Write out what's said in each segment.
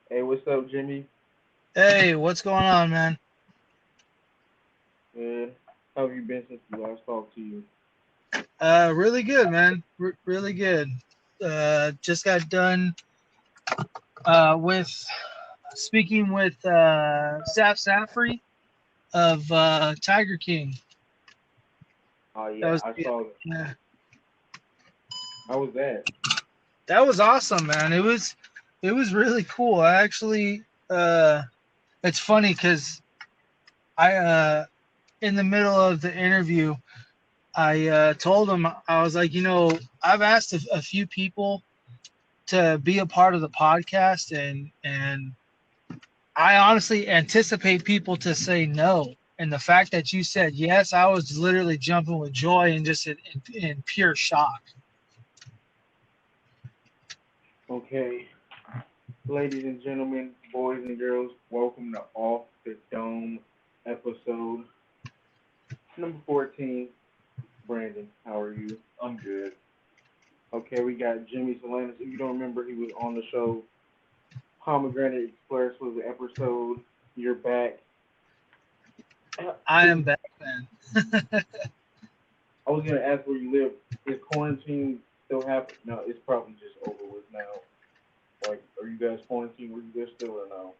Hey, what's up, Jimmy? Hey, what's going on, man? Good. How have you been since we last talked to you? Really good, man. Really good. Just got done with speaking with Saf Safri of Tiger King. Oh That yeah, was I saw that. yeah, How was that? that was awesome, man. It was really cool. I actually it's funny because I in the middle of the interview I told him I was like, I've asked a few people to be a part of the podcast and I honestly anticipate people to say no. And the fact that you said yes, I was literally jumping with joy and just in pure shock. Okay, ladies and gentlemen, boys and girls, welcome to Off the Dome episode number 14. Brandon, how are you? I'm good. Okay, we got Jimmy Solanas. If you don't remember, he was on the show. Pomegranate Express was the episode. You're back. I Is am back, man. I was gonna ask where you live. Is quarantine still happening? No, it's probably just over with now. Like, are you guys quarantined? Were you there still or no?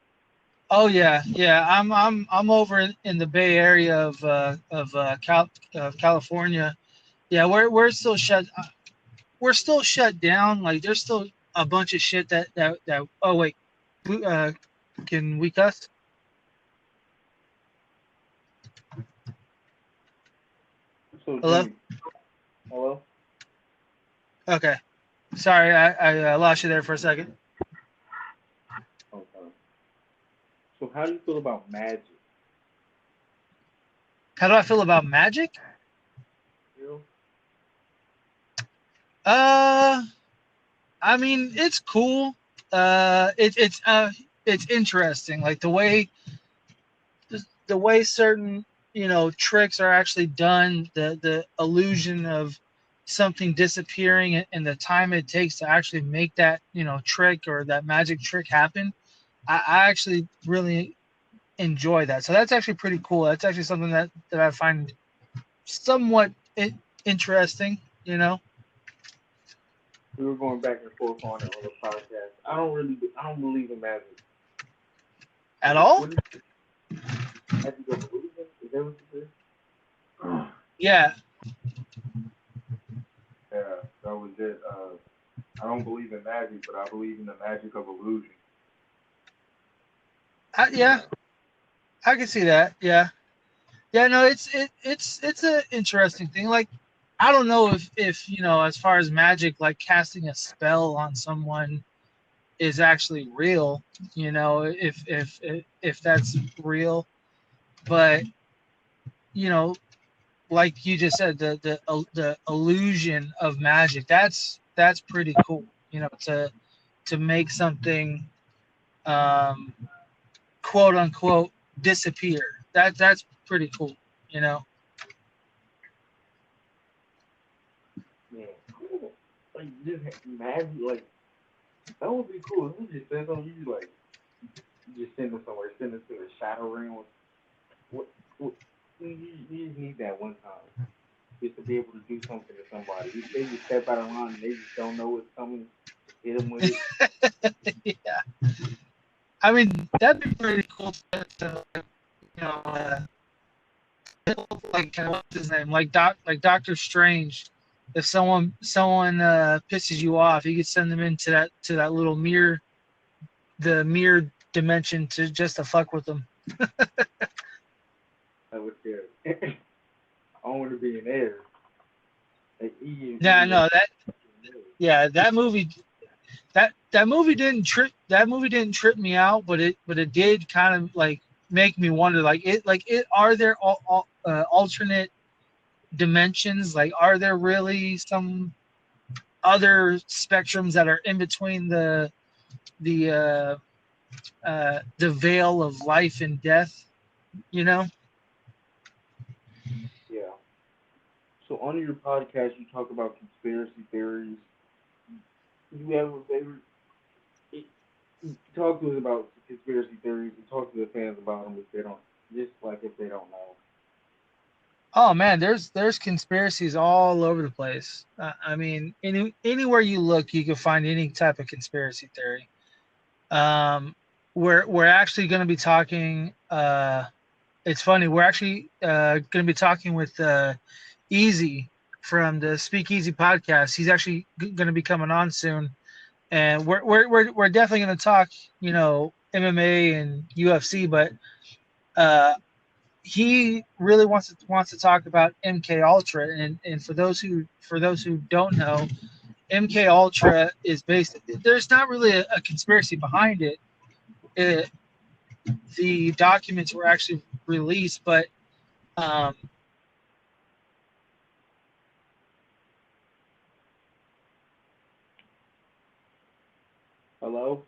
Oh yeah, yeah. I'm over in the Bay Area of California. Yeah, we're still shut. We're still shut down. Like there's still a bunch of shit that. Oh wait, uh, can we cuss? So Hello. Jimmy, hello. Okay. Sorry, I lost you there for a second. Okay. So how do you feel about magic? How do I feel about magic? You know? Uh, I mean, it's cool. It's interesting, like the way certain tricks are actually done, the illusion of something disappearing and the time it takes to actually make that trick or that magic trick happen. I actually really enjoy that. So that's actually pretty cool. That's actually something that I find somewhat interesting. You know, We were going back and forth on the podcast. I don't believe in magic. at What all. is magic of illusion? Is that what you said? Yeah. Yeah, that was it. I don't believe in magic, but I believe in the magic of illusion. Yeah, I can see that. Yeah, yeah. No, it's a interesting thing. Like, I don't know if as far as magic, like casting a spell on someone is actually real. If that's real, but you know, like you just said, the illusion of magic. That's pretty cool. To make something um, quote unquote disappear. That's pretty cool. You know. Man, cool. Like just magic, like that would be cool. If you just said something, you like you just send it somewhere, send it to the shadow realm. What you just need that one time. Just to be able to do something to somebody. You say you step out of line and they just don't know what's coming. Hit them with it. Yeah. I mean, that'd be pretty cool to you know, uh, like what's his name, like Doctor Strange. If someone pisses you off, you could send them into that little mirror, the mirror dimension to just to fuck with them. I would care. I want to be in there. Like Yeah, even when no, that yeah, that movie didn't trip me out, but it did kind of like make me wonder, like it are there alternate dimensions? Like, are there really some other spectrums that are in between the the veil of life and death? You know? yeah. So on your podcast, you talk about conspiracy theories. Do you have a favorite? talk to us about conspiracy theories and talk to the fans about them if they don't, just like if they don't know. Oh man, there's conspiracies all over the place. I mean, anywhere you look, you can find any type of conspiracy theory. Um, we're actually going to be talking. It's funny. We're actually going to be talking with Easy from the Speakeasy podcast. He's actually going to be coming on soon, and we're definitely going to talk. MMA and UFC, but uh, he really wants to talk about MK Ultra, and for those who don't know, MK Ultra is based. There's not really a conspiracy behind it. it. The documents were actually released, but um, Hello?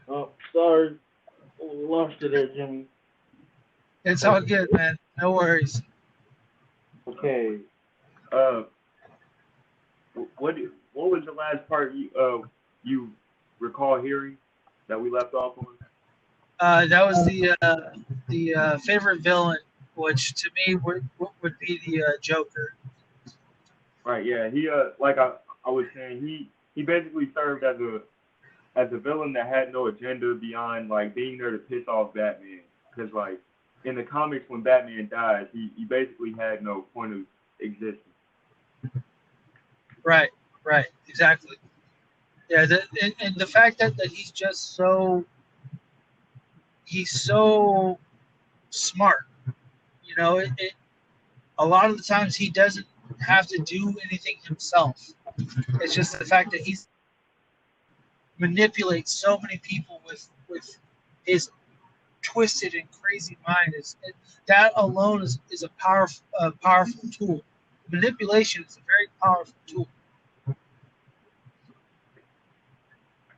Oh, sorry. Lost you there, Jimmy. it's all good, man. No worries. Okay. Uh, what what was the last part you recall hearing that we left off on? That was the favorite villain, which to me would be the Joker. Right. Yeah. He like I was saying, he basically served as a villain that had no agenda beyond like being there to piss off Batman. Because like in the comics, when Batman dies, he basically had no point of existence. Right, right, exactly. Yeah, and the fact that he's so smart. A lot of the times he doesn't have to do anything himself. It's just the fact that he manipulates so many people with his twisted and crazy mind. That alone is a powerful tool. Manipulation is a very powerful tool.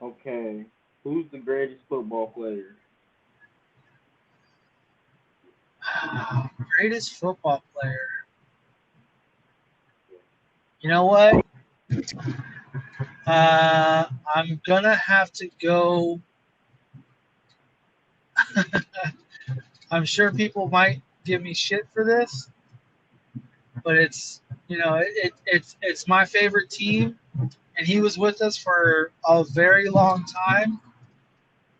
Okay. Who's the greatest football player? Greatest football player. You know what? I'm gonna have to go. I'm sure people might give me shit for this, but it's my favorite team, and he was with us for a very long time,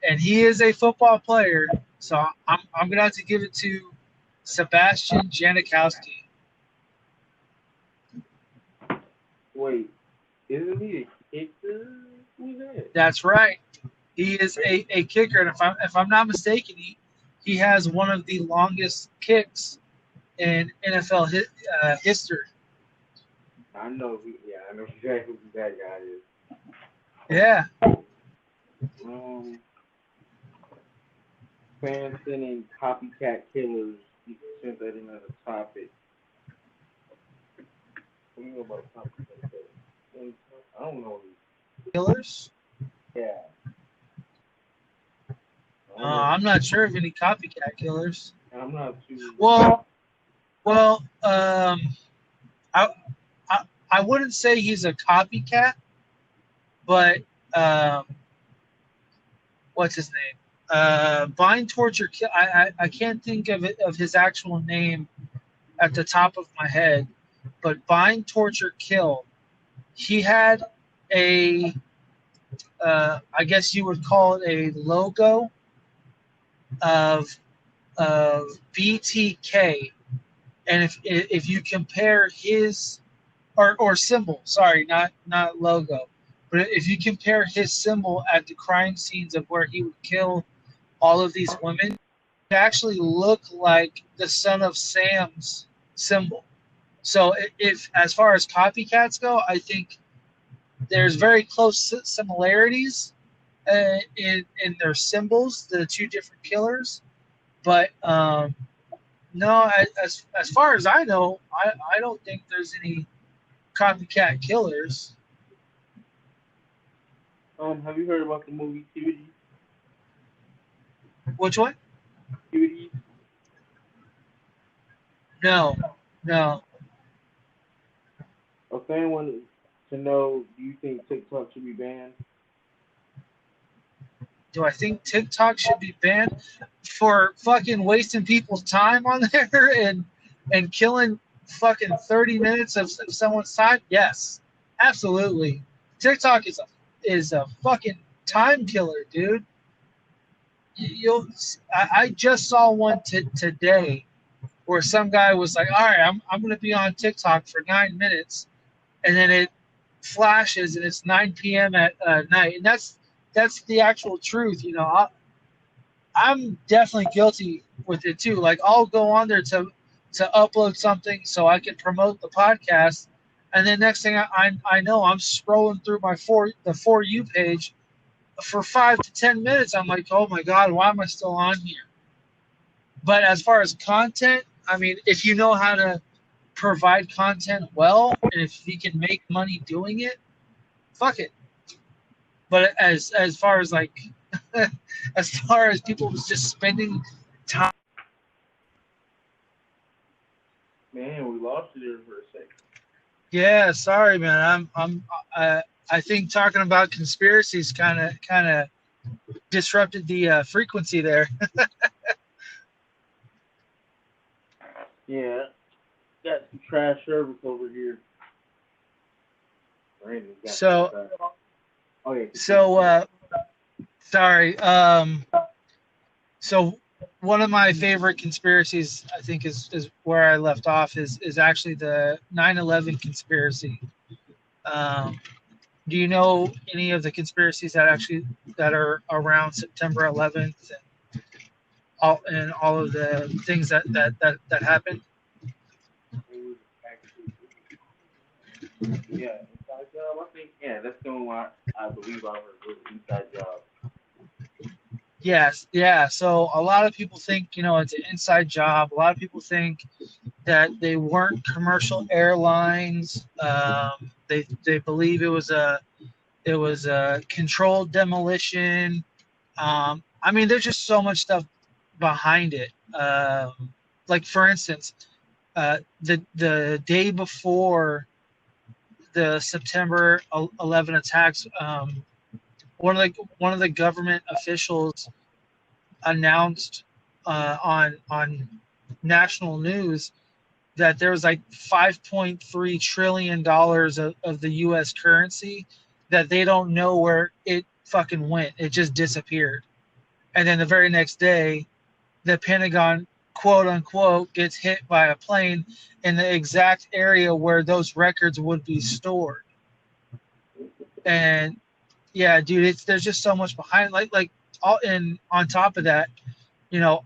and he is a football player. So I'm gonna have to give it to Sebastian Janikowski. Wait, isn't he a kicker? Who's that? That's right. He is a kicker, and if I'm not mistaken, he has one of the longest kicks in NFL history. I know exactly who that guy is. Yeah. Um, fans sending copycat killers. You can send that in as a topic. What do you know about copycat killers? I don't know. Killers. Yeah. I don't know. I'm not sure of any copycat killers. I'm not too. Well, I, I I wouldn't say he's a copycat, but um, what's his name? Bind, torture, kill. I can't think of his actual name at the top of my head, but bind, torture, kill. He had a I guess you would call it a logo of BTK, and if you compare his or symbol, sorry, not logo, but if you compare his symbol at the crime scenes of where he would kill all of these women, it actually looked like the Son of Sam's symbol. So if as far as copycats go, I think there's very close similarities in their symbols, the two different killers. But no, as far as I know, I don't think there's any copycat killers. Have you heard about the movie Cutie? Which one? Cuties. No. A fan wanted to know, do you think TikTok should be banned? Do I think TikTok should be banned for fucking wasting people's time on there and killing fucking 30 minutes of someone's time? Yes, absolutely. TikTok is a fucking time killer, dude. I just saw one today where some guy was like, all right, I'm going to be on TikTok for 9 minutes, and then it flashes and it's 9 p.m. at night, and that's the actual truth. I'm definitely guilty with it too. Like, I'll go on there to upload something so I can promote the podcast, and then next thing I know, I'm scrolling through the For You page for 5 to 10 minutes. I'm like, oh my god, why am I still on here? But as far as content, I mean, if you know how to provide content well, and if you can make money doing it, fuck it. But as far as like, as far as people just spending time. Man, we lost you there for a second. Yeah, sorry, man. I think talking about conspiracies kind of disrupted the frequency there. Yeah, got some trash service over here. So, okay. So, sorry. So one of my favorite conspiracies, I think, is where I left off, is actually the 9/11 conspiracy. Do you know any of the conspiracies that are around September 11th and all of the things that happened? Yeah, inside job. I think that's the one I believe I heard was inside job. Yes, yeah. So a lot of people think, it's an inside job. A lot of people think that they weren't commercial airlines. They believe it was a controlled demolition. I mean, there's just so much stuff behind it. Like, for instance, the day before the September 11 attacks, one of the government officials announced on national news that there was like $5.3 trillion of the U.S. currency that they don't know where it fucking went. It just disappeared. And then the very next day, the Pentagon, quote unquote, gets hit by a plane in the exact area where those records would be stored. And yeah, dude, there's just so much behind. And on top of that,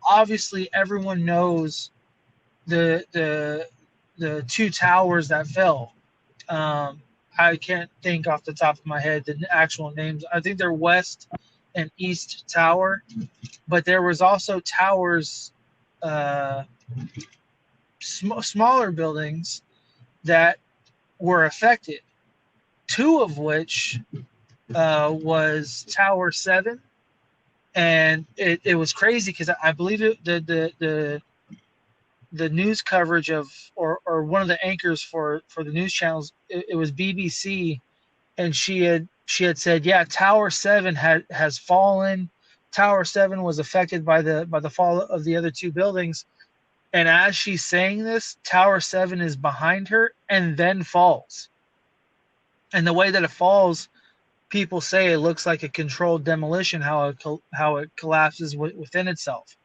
obviously everyone knows the two towers that fell. I can't think off the top of my head the actual names. I think they're West and East Tower, but there was also towers, smaller buildings that were affected. Two of which was Tower 7, and it was crazy because I believe the news coverage of or one of the anchors for the news channels, it was BBC, and she had said, yeah, Tower 7 has fallen. Tower 7 was affected by the fall of the other two buildings, and as she's saying this, Tower 7 is behind her and then falls. And the way that it falls, people say it looks like a controlled demolition, how it collapses within itself.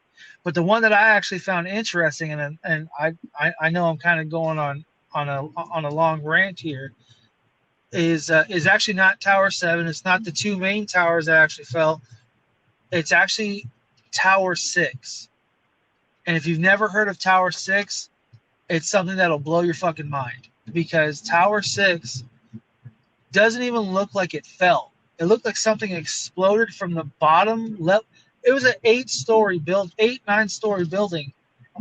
But the one that I actually found interesting, and I know I'm kind of going on a long rant here, is actually not Tower 7. It's not the two main towers that actually fell. It's actually Tower 6. And if you've never heard of Tower 6, it's something that'll blow your fucking mind, because Tower 6 doesn't even look like it fell. It looked like something exploded from the bottom level. It was an 9-story building,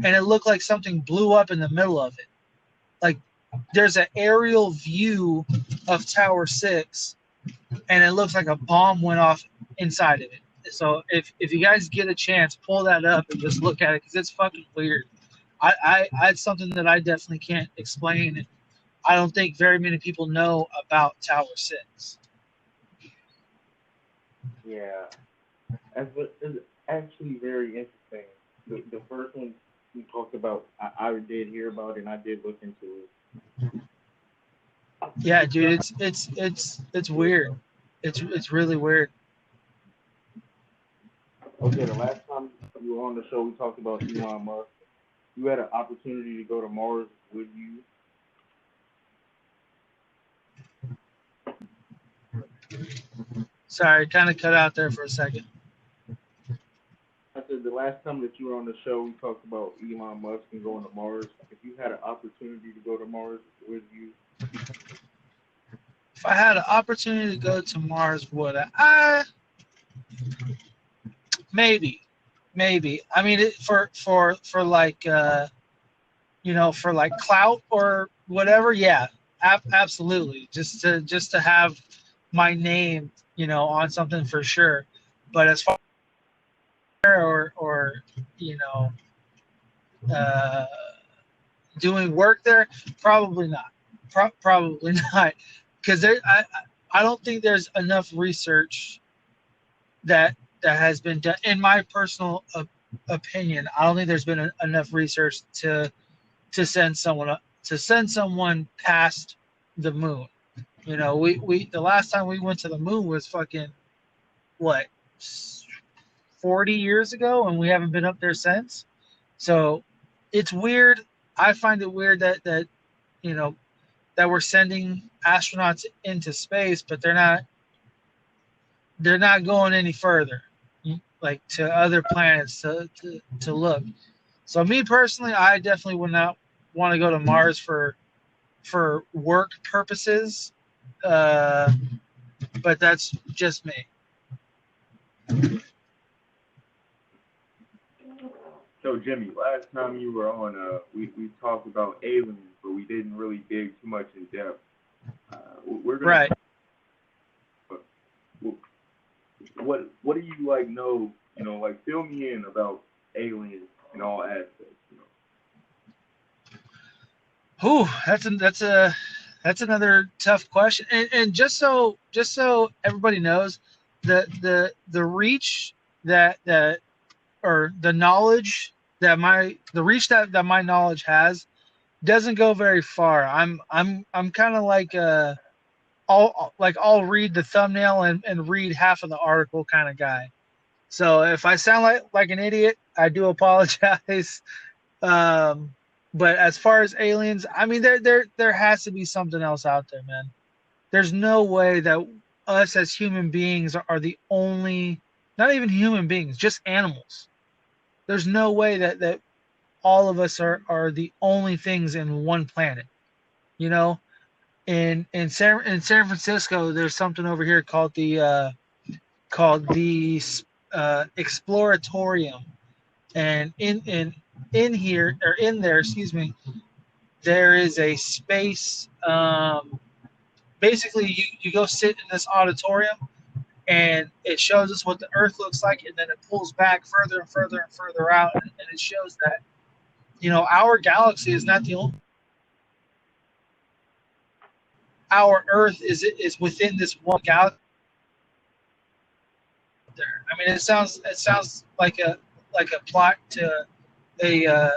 and it looked like something blew up in the middle of it. Like, there's an aerial view of Tower 6, and it looks like a bomb went off inside of it. So if you guys get a chance, pull that up and just look at it because it's fucking weird. It's something that I definitely can't explain. And I don't think very many people know about Tower 6. Yeah, it's actually very interesting. The first one we talked about, I did hear about it and I did look into it. Yeah, dude, it's weird. It's really weird. Okay, the last time you were on the show, we talked about Elon Musk. You had an opportunity to go to Mars. Would you? Sorry, kind of cut out there for a second. I said the last time that you were on the show, we talked about Elon Musk and going to Mars. If you had an opportunity to go to Mars, would you? If I had an opportunity to go to Mars, would I? Maybe. I mean, for like for like clout or whatever. Yeah, absolutely. Just to have my name, on something for sure. But as far or uh, doing work there, probably not. Probably not, because I don't think there's enough research that has been done. In my personal opinion, I don't think there's been enough research to send someone past the moon. We the last time we went to the moon was fucking what 40 years ago, and we haven't been up there since. So it's weird. I find it weird that that we're sending astronauts into space, but they're not going any further, like to other planets to look. So me personally, I definitely would not want to go to Mars for work purposes, but that's just me. So Jimmy, last time you were on, we talked about aliens, but we didn't really dig too much in depth. We're gonna. Right. What do you like know? Like fill me in about aliens in all aspects. Whew, that's another tough question. And just so everybody knows, the reach that or the knowledge the reach that my knowledge has doesn't go very far. I'm kind of like I'll read the thumbnail and read half of the article kind of guy. So if I sound like an idiot, I do apologize. But as far as aliens, I mean, there has to be something else out there, man. There's no way that us as human beings are the only, not even human beings, just animals. There's no way that all of us are the only things in one planet. In San Francisco, there's something over here called the Exploratorium, and in here or in there, excuse me, there is a space. Basically, you go sit in this auditorium, and it shows us what the Earth looks like, and then it pulls back further and further and further out, and it shows that our galaxy is not the only. Our Earth is within this one galaxy. There, I mean, it sounds like a plot to a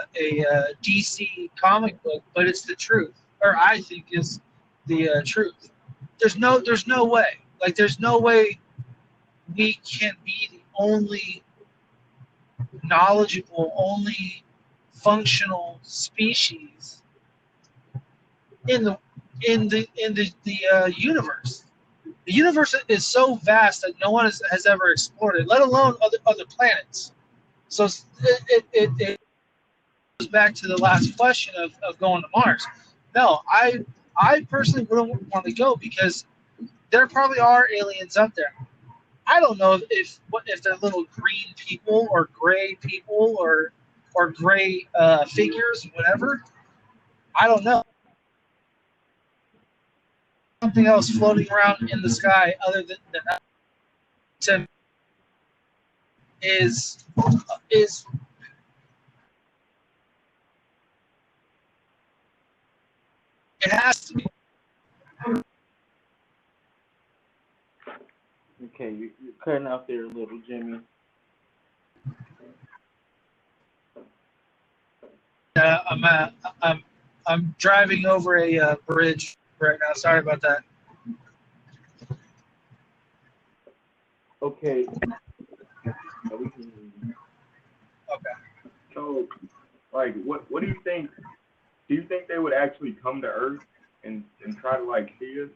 DC comic book, but it's the truth, or I think is the truth. There's no way. Like, there's no way we can be the only knowledgeable, only functional species in the universe. The universe is so vast that no one has ever explored it, let alone other planets. So it goes back to the last question of going to Mars. No, I personally wouldn't want to go because there probably are aliens up there. I don't know if they're little green people or gray people or gray figures, whatever. I don't know. Something else floating around in the sky other than is it has to be. Okay, you're cutting out there a little, Jimmy. I'm driving over a bridge right now. Sorry about that. Okay. Okay. So, like, what do you think? Do you think they would actually come to Earth and try to like see us?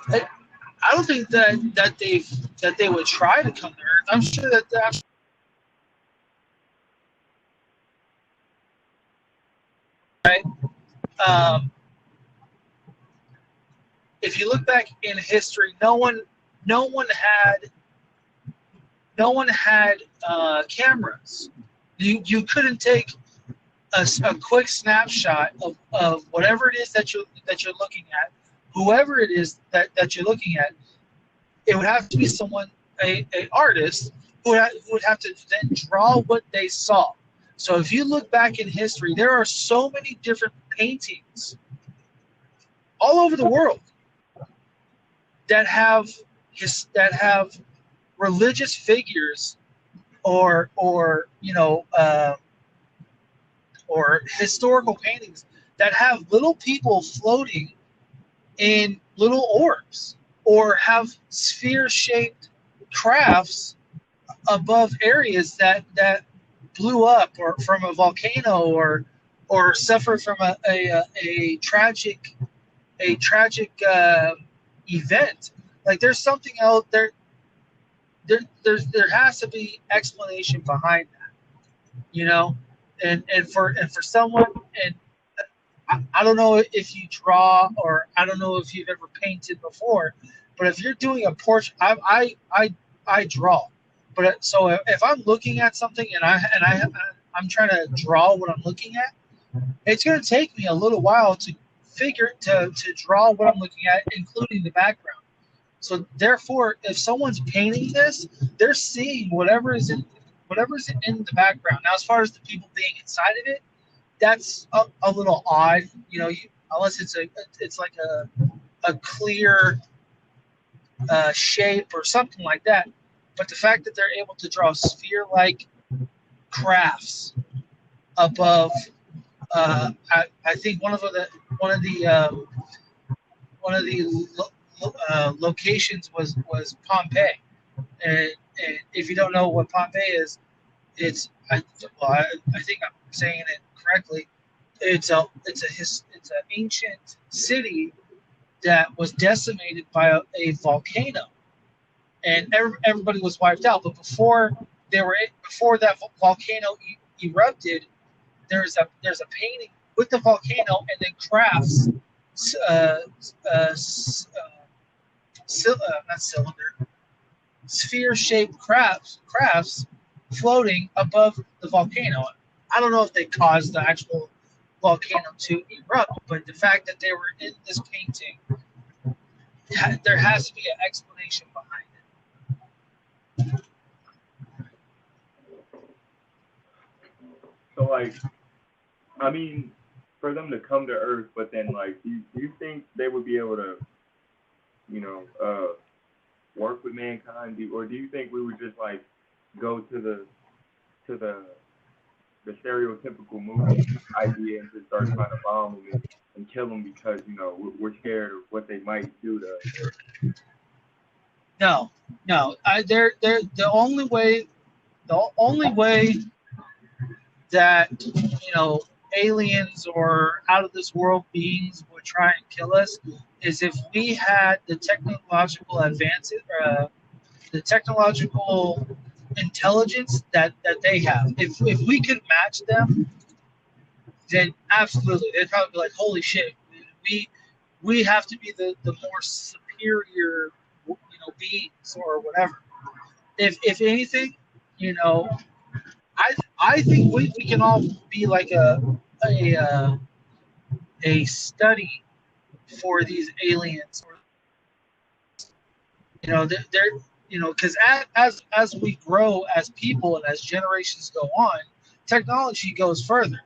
I don't think that they would try to come to Earth. I'm sure that right. If you look back in history, no one had cameras. You couldn't take a quick snapshot of whatever it is that you're looking at, whoever it is that you're looking at. It would have to be someone, a artist, who would have to then draw what they saw. So if you look back in history, there are so many different paintings all over the world that have religious figures or historical paintings that have little people floating in little orbs, or have sphere-shaped crafts above areas that blew up or from a volcano or suffered from a tragic event. Like, there's something out there. There has to be explanation behind that, and for someone, and I don't know if you draw, or I don't know if you've ever painted before, but if you're doing a portrait, I draw. But so if I'm looking at something and I'm trying to draw what I'm looking at, it's going to take me a little while to draw what I'm looking at, including the background. So therefore, if someone's painting this, they're seeing whatever is in the background. Now, as far as the people being inside of it, that's a little odd, unless it's like a clear shape or something like that. But the fact that they're able to draw sphere-like crafts above, I think one of the locations was Pompeii, and if you don't know what Pompeii is, I think I'm saying it correctly. It's an ancient city that was decimated by a volcano, and everybody was wiped out. But before that volcano erupted, there's a painting with the volcano, and then crafts, not cylinder, sphere-shaped crafts floating above the volcano. I don't know if they caused the actual volcano to erupt, but the fact that they were in this painting, there has to be an explanation behind it. So, like, I mean, for them to come to Earth, but then, like, do you think they would be able to, work with mankind, or do you think we would just like go to the stereotypical movie idea and just start trying to bomb them and kill them because we're scared of what they might do to us? No. They're the only way that aliens or out of this world beings would try and kill us is if we had the technological advances, the technological intelligence that they have. If we could match them, then absolutely, they'd probably be like, holy shit, we have to be the more superior beings or whatever. If anything, I think we can all be like a study for these aliens. because as we grow as people and as generations go on, technology goes further.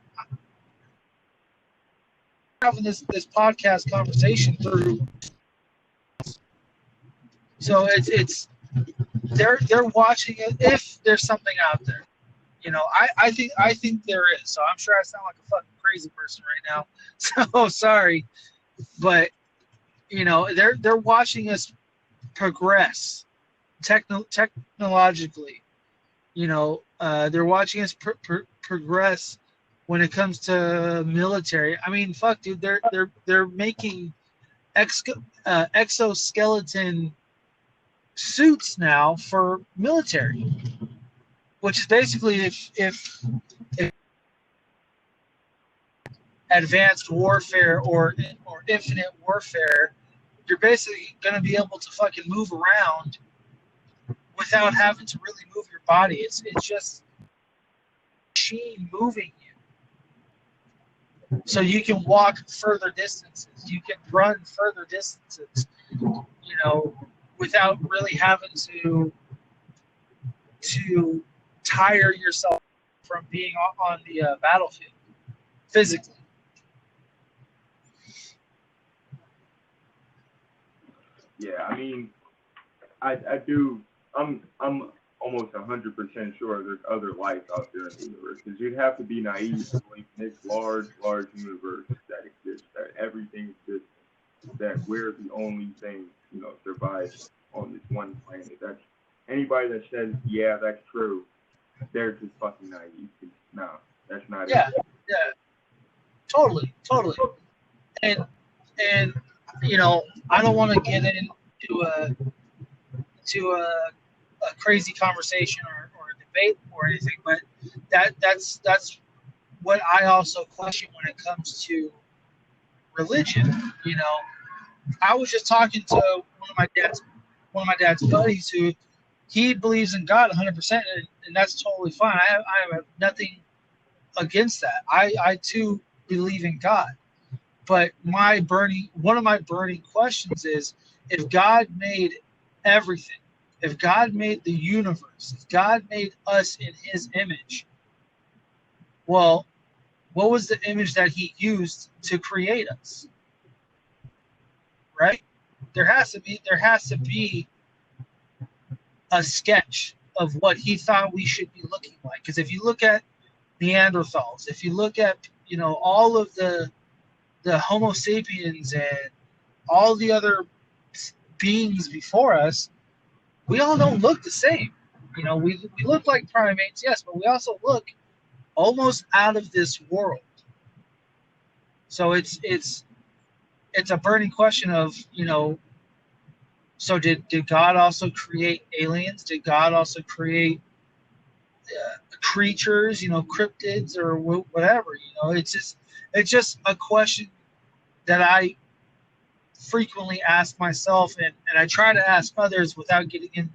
Having this podcast conversation through, so it's they're watching it. If there's something out there, I think there is. So I'm sure I sound like a fucking crazy person right now. So sorry, but they're watching us progress technologically. They're watching us progress when it comes to military. I mean, fuck, dude, they're making exoskeleton suits now for military, which is basically if advanced warfare or infinite warfare, you're basically going to be able to fucking move around without having to really move your body. It's just machine moving you, so you can walk further distances, you can run further distances, without really having to tire yourself from being on the battlefield physically. Yeah, I mean, I do. I'm almost 100% sure there's other life out there in the universe. Because you'd have to be naive to believe in this large universe that exists, that everything exists, that we're the only thing, survives on this one planet. That's anybody that says, yeah, that's true, they're just fucking naive. No, that's not it. Yeah, totally. And I don't want to get into a crazy conversation or a debate or anything, but that's what I also question when it comes to religion. I was just talking to one of my dad's buddies who he believes in God 100%, and that's totally fine. I have nothing against that. I too believe in God. But one of my burning questions is, if God made everything, if God made the universe, if God made us in his image, well, what was the image that he used to create us? Right? There has to be a sketch of what he thought we should be looking like. Because if you look at Neanderthals, if you look at all of the Homo sapiens and all the other beings before us, we all don't look the same. We look like primates, yes, but we also look almost out of this world. So it's a burning question of, so did God also create aliens? Did God also create creatures, cryptids or whatever? It's just a question that I frequently ask myself, and I try to ask others without getting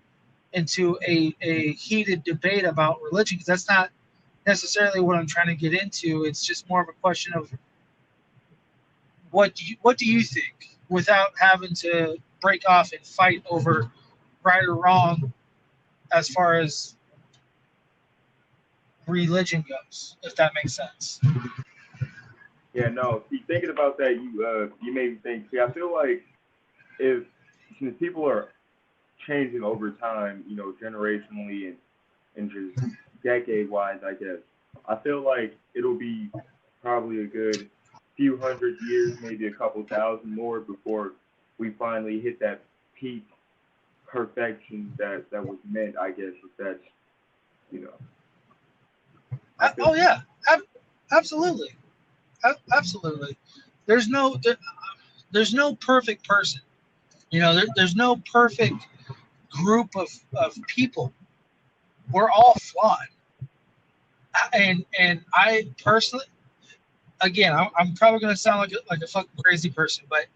into a heated debate about religion, because that's not necessarily what I'm trying to get into. It's just more of a question of what do you think, without having to break off and fight over right or wrong as far as religion goes, if that makes sense. Yeah, no. See, thinking about that, you made me think. See, I feel like since people are changing over time, generationally and just decade-wise, I guess, I feel like it'll be probably a good few hundred years, maybe a couple thousand more, before we finally hit that peak perfection that was meant, I guess, if that's, Oh yeah, absolutely. Absolutely. There's no perfect person. There's no perfect group of people. We're all flawed. And I personally, again, I'm probably going to sound like a fucking crazy person, but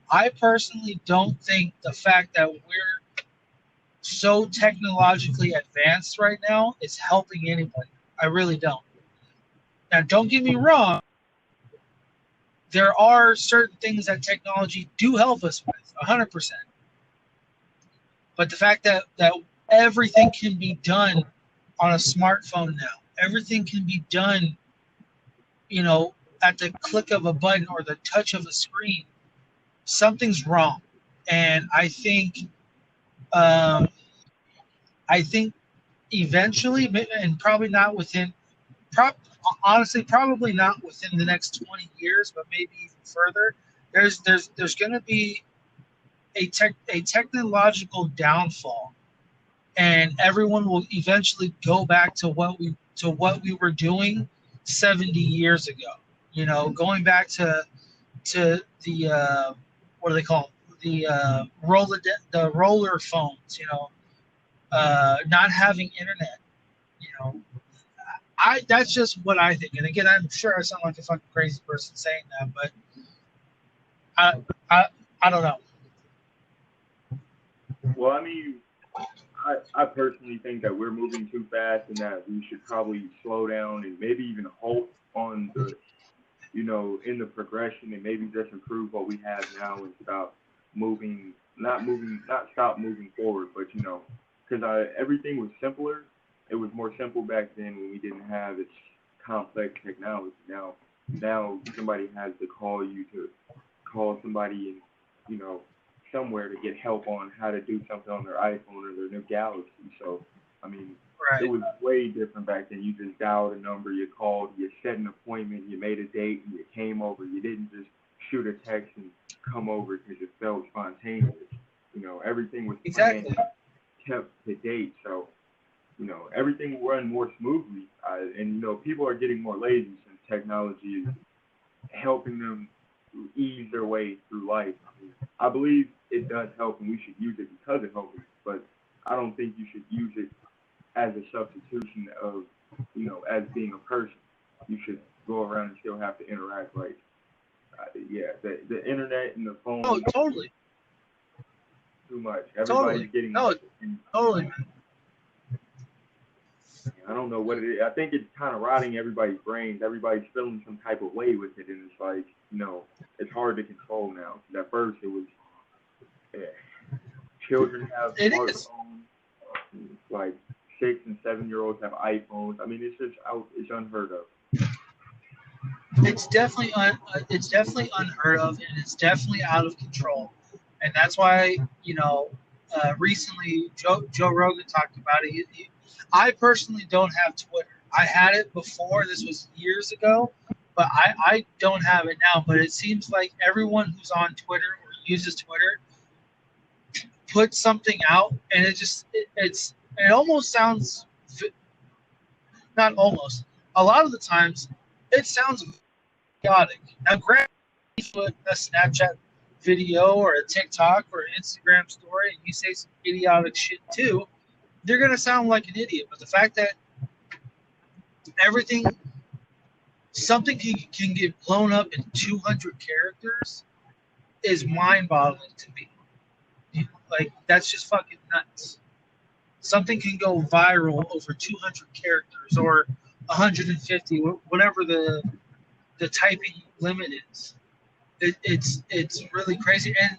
I personally don't think the fact that we're so technologically advanced right now is helping anybody. I really don't. Now, don't get me wrong. There are certain things that technology do help us with, 100%. But the fact that everything can be done on a smartphone now, everything can be done, you know, at the click of a button or the touch of a screen, something's wrong. And um, I think eventually, and probably not within, honestly, probably not within the next 20 years, but maybe even further. There's going to be a technological downfall, and everyone will eventually go back to what we were doing 70 years ago. You know, going back to the what do they call them? The roller phones. You know, not having internet. You know, that's just what I think. And again, I'm sure I sound like a fucking crazy person saying that, but I don't know. Well, I mean, I personally think that we're moving too fast and that we should probably slow down and maybe even halt on the, you know, in the progression and maybe just improve what we have now and stop not stop moving forward, but, you know, because everything was simpler. It was more simple back then when we didn't have this complex technology. Now somebody has to call somebody and, you know, somewhere to get help on how to do something on their iPhone or their new Galaxy. So, I mean, Right. It was way different back then. You just dialed a number, you called, you set an appointment, you made a date, and you came over. You didn't just shoot a text and come over because it felt spontaneous. You know, everything was planned, Exactly. kept to date. So, you know, everything will run more smoothly. And, you know, people are getting more lazy since technology is helping them ease their way through life. I believe it does help and we should use it because it helps, but I don't think you should use it as a substitution of, you know, as being a person. You should go around and still have to interact. Like, the internet and the phone. Oh, totally. Too much. Everybody's getting. No, totally, man. I don't know what it is. I think it's kind of rotting everybody's brains. Everybody's feeling some type of way with it, and it's like, you know, it's hard to control now. At first, it was, children have smartphones. Like 6 and 7-year-olds have iPhones. I mean, it's unheard of. It's definitely unheard of, and it's definitely out of control. And that's why, you know, recently Joe Rogan talked about it. I personally don't have Twitter. I had it before. This was years ago, but I don't have it now. But it seems like everyone who's on Twitter or uses Twitter puts something out, and it almost sounds, not almost, a lot of the times it sounds chaotic. Now, granted, you put a Snapchat video or a TikTok or an Instagram story and you say some idiotic shit too, they're going to sound like an idiot. But the fact that something can get blown up in 200 characters is mind-boggling to me. Like, that's just fucking nuts. Something can go viral over 200 characters or 150, whatever the typing limit is. It's really crazy, and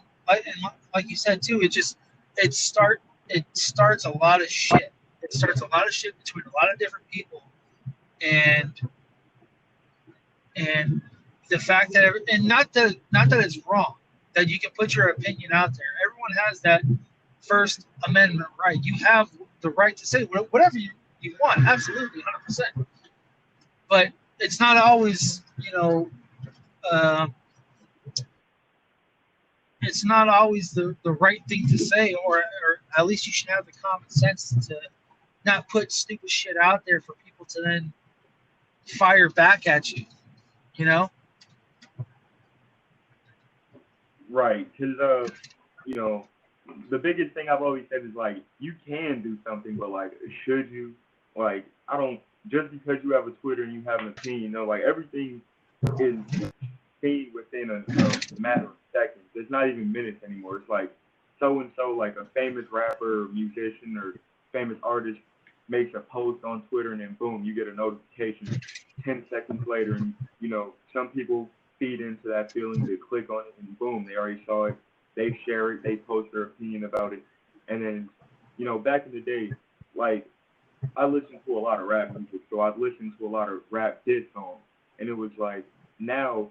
like you said too, it starts a lot of shit. It starts a lot of shit between a lot of different people, and the fact that not that it's wrong that you can put your opinion out there. Everyone has that First Amendment right. You have the right to say whatever you want, absolutely, 100%. But it's not always, you know. It's not always the right thing to say, or at least you should have the common sense to not put stupid shit out there for people to then fire back at you, you know? Right, because, you know, the biggest thing I've always said is, like, you can do something, but, like, should you? Like, just because you have a Twitter and you have an opinion, you know, like, everything is seen within a matter of seconds. It's not even minutes anymore. It's like so-and-so, like a famous rapper or musician or famous artist makes a post on Twitter and then boom, you get a notification 10 seconds later. And, you know, some people feed into that feeling, they click on it and boom, they already saw it. They share it, they post their opinion about it. And then back in the day, like I listened to a lot of rap music, so I listened to a lot of rap diss songs, and it was like now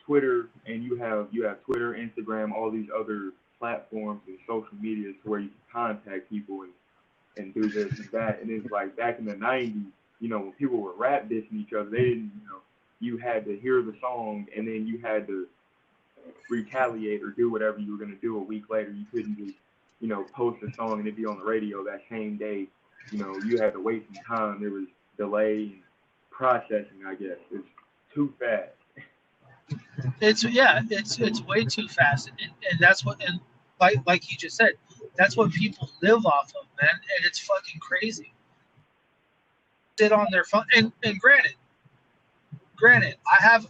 Twitter, and you have Twitter, Instagram, all these other platforms and social media where you can contact people and do this and that. And it's like back in the '90s, when people were rap dissing each other, they didn't, you had to hear the song and then you had to retaliate or do whatever you were gonna do a week later. You couldn't just, post a song and it'd be on the radio that same day. You had to wait some time. There was delay and processing, I guess. It's too fast. It's way too fast, and that's what, and like you just said, that's what people live off of, man, and it's fucking crazy. Sit on their phone, and granted, I have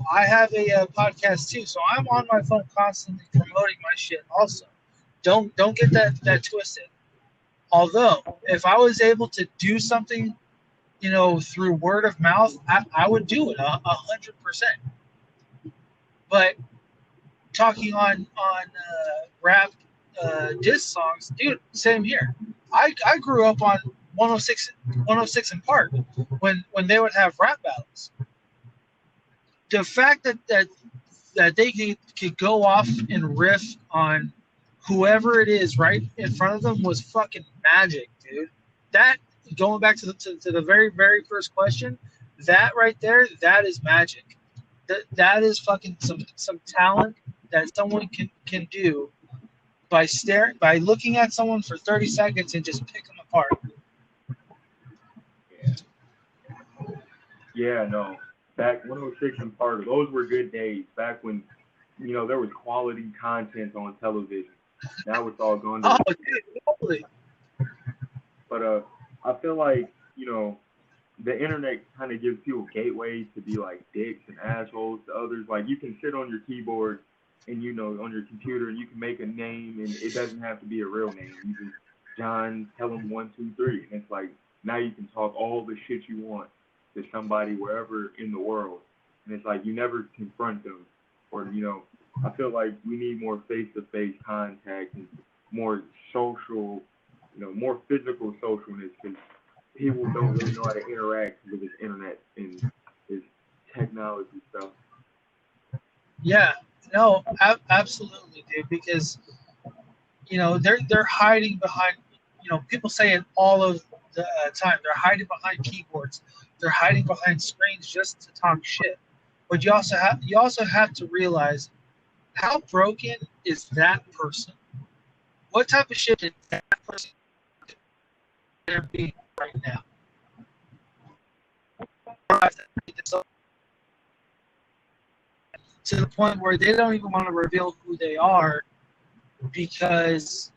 a podcast too, so I'm on my phone constantly promoting my shit. Also, don't get that twisted. Although, if I was able to do something, through word of mouth, I would do it 100%. But talking on rap diss songs, dude, same here. I grew up on 106 in Park when they would have rap battles. The fact that they could go off and riff on whoever it is right in front of them was fucking magic, dude. That, going back to the very, very first question, that right there, that is magic. That is fucking some talent that someone can do by looking at someone for 30 seconds and just pick them apart. Yeah, no. Back 106 and Park, those were good days. Back when, there was quality content on television. Now it's all gone. Oh, dude, totally. But I feel like, the internet kind of gives people gateways to be like dicks and assholes to others. Like you can sit on your keyboard and on your computer and you can make a name and it doesn't have to be a real name. You just John tell him 1, 2, 3, and it's like now you can talk all the shit you want to somebody wherever in the world, and it's like you never confront them, or I feel like we need more face-to-face contact and more social, more physical socialness, because people don't really know how to interact with this internet and this technology stuff. Yeah, no, absolutely, dude. Because they're hiding behind. People say it all of the time. They're hiding behind keyboards. They're hiding behind screens just to talk shit. But you also have to realize how broken is that person. What type of shit is that person they're being right now? To the point where they don't even want to reveal who they are because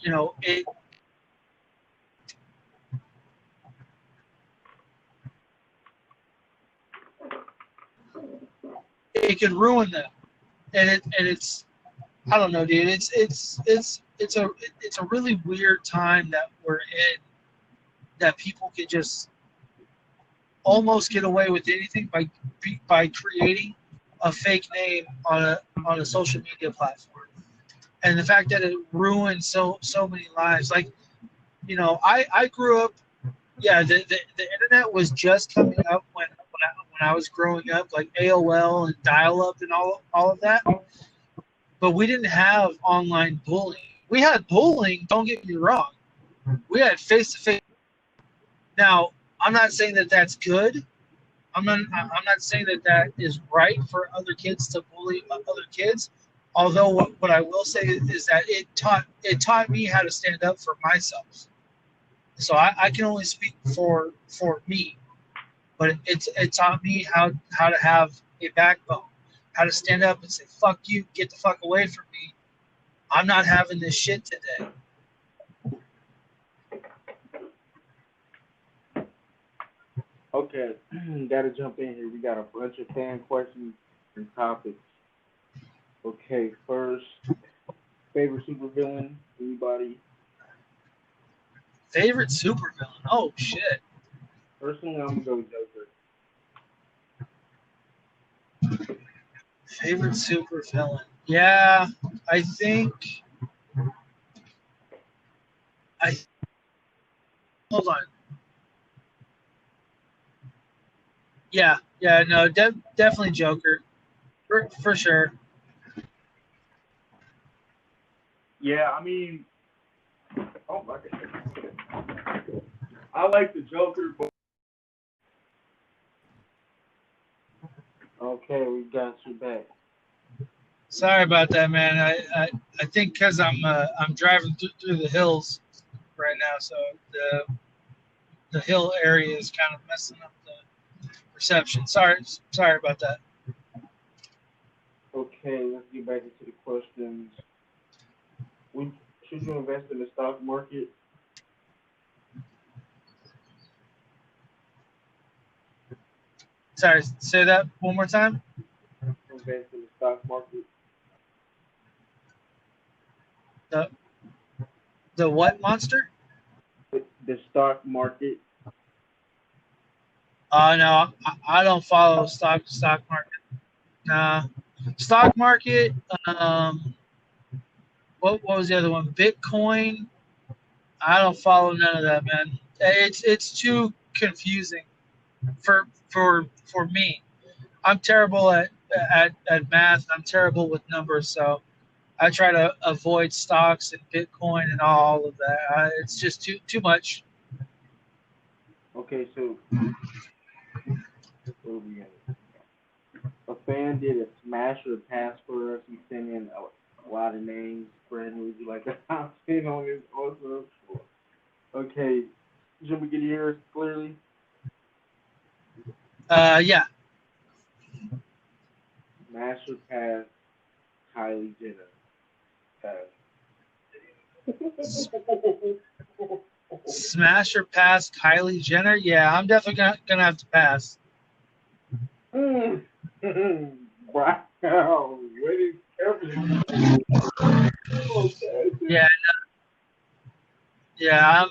it could ruin them, and it's I don't know, dude. It's a really weird time that we're in, that people can just almost get away with anything by creating a fake name on a social media platform, and the fact that it ruined so many lives. Like, I grew up. Yeah, the internet was just coming up when I was growing up, like AOL and dial-up and all of that. But we didn't have online bullying. We had bullying. Don't get me wrong. We had face-to-face. Now, I'm not saying that that's good. I'm not saying that is right for other kids to bully other kids. Although what I will say is that it taught me how to stand up for myself. So I can only speak for me, but it taught me how to have a backbone, how to stand up and say, fuck you, get the fuck away from me. I'm not having this shit today. Okay, gotta jump in here. We got a bunch of fan questions and topics. Okay, first, favorite supervillain? Anybody? Favorite supervillain? Oh shit. Personally, I'm gonna go Joker. Favorite supervillain? Yeah, I think hold on. Yeah, no, definitely Joker, for sure. Yeah, I mean, oh my God. I like the Joker, but Okay, we got you back. Sorry about that, man. I think because I'm driving through the hills right now, so the hill area is kind of messing up the reception. Sorry about that. Okay, let's get back into the questions. Should you invest in the stock market? Sorry, say that one more time. Invest in the stock market? The what monster? The stock market. Oh no, I don't follow stock market. Nah, stock market. What was the other one? Bitcoin. I don't follow none of that, man. It's too confusing for me. I'm terrible at math. I'm terrible with numbers, so I try to avoid stocks and Bitcoin and all of that. It's just too much. Okay, so where we at? A fan did a smash or pass for us. He sent in a lot of names. Brandon, would you like to hop in on this also? Okay, should we get yours clearly? Yeah. Smash or pass, Kylie Jenner. Pass. Smash or pass Kylie Jenner? Yeah, I'm definitely gonna have to pass. Wow, wait carefully. Yeah, yeah,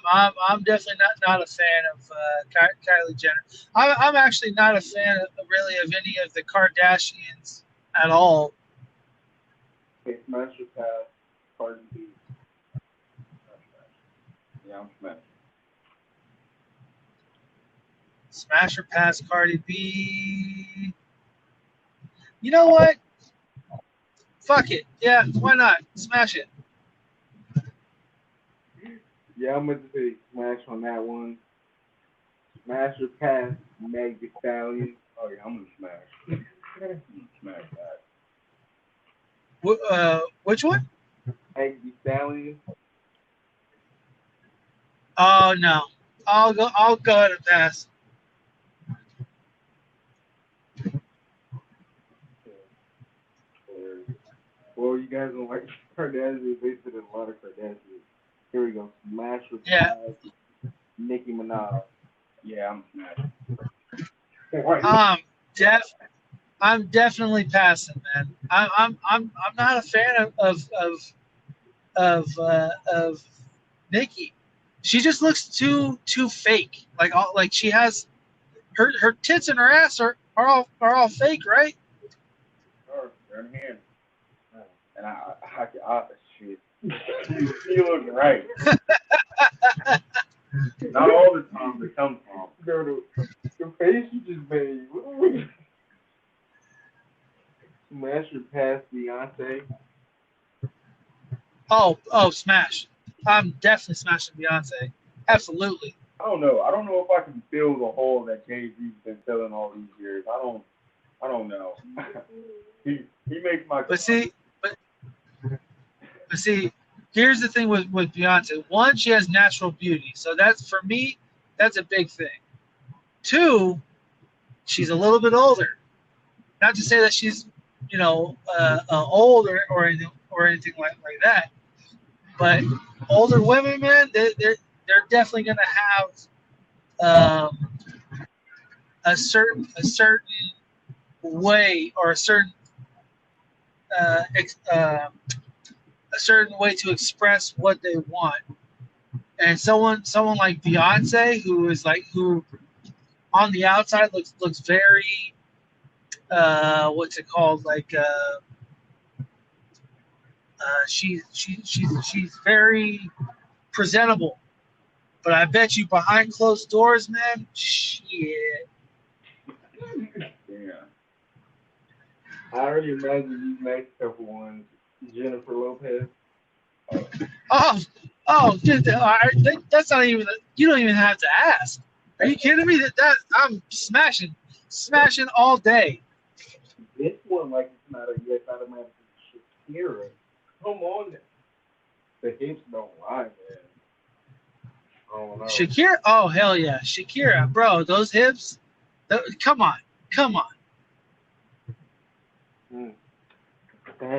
I'm definitely not a fan of Kylie Jenner. I'm actually not a fan really of any of the Kardashians at all. Okay, smash or pass, Cardi B. yeah, I'm smashed. Smash or pass Cardi B. You know what? Fuck it. Yeah, why not? Smash it. Yeah, I'm gonna say smash on that one. Smash or pass, Meg Thee Stallion. Oh yeah, I'm gonna smash. Smash that. Which one? Meg Thee Stallion. Oh no. I'll go ahead and pass. Well, you guys don't like Kardashians. They said a lot of Kardashians. Here we go. Smash or Yeah. pass, Nicki Minaj. Yeah, I'm smashed. I'm definitely passing, man. I'm not a fan of Nikki. She just looks too fake. Like she has her tits and her ass are all fake, right? Sure, they're in hand. And I shit. You look right. Not all the time, but sometimes. The face you just made. Smash or pass, Beyonce. Oh, smash! I'm definitely smashing Beyonce. Absolutely. I don't know. I don't know if I can fill the hole that Jay Z's been filling all these years. I don't know. he makes my. But see, here's the thing with Beyonce. One, she has natural beauty, so that's for me. That's a big thing. Two, she's a little bit older. Not to say that she's, old or anything like that. But older women, man, they're definitely gonna have a certain way or uh, a certain way to express what they want. And someone like Beyonce, who on the outside looks very what's it called, she's very presentable, But I bet you behind closed doors, man, shit. Yeah. I already imagine these next couple ones. Jennifer Lopez. Oh, dude, that's not even. You don't even have to ask. Are you kidding me? That I'm smashing all day. This one, like, it's not a yes automatic Shakira. Come on. The hips don't lie, man. I don't know. Shakira, oh hell yeah, Shakira, bro, those hips. Come on. Bad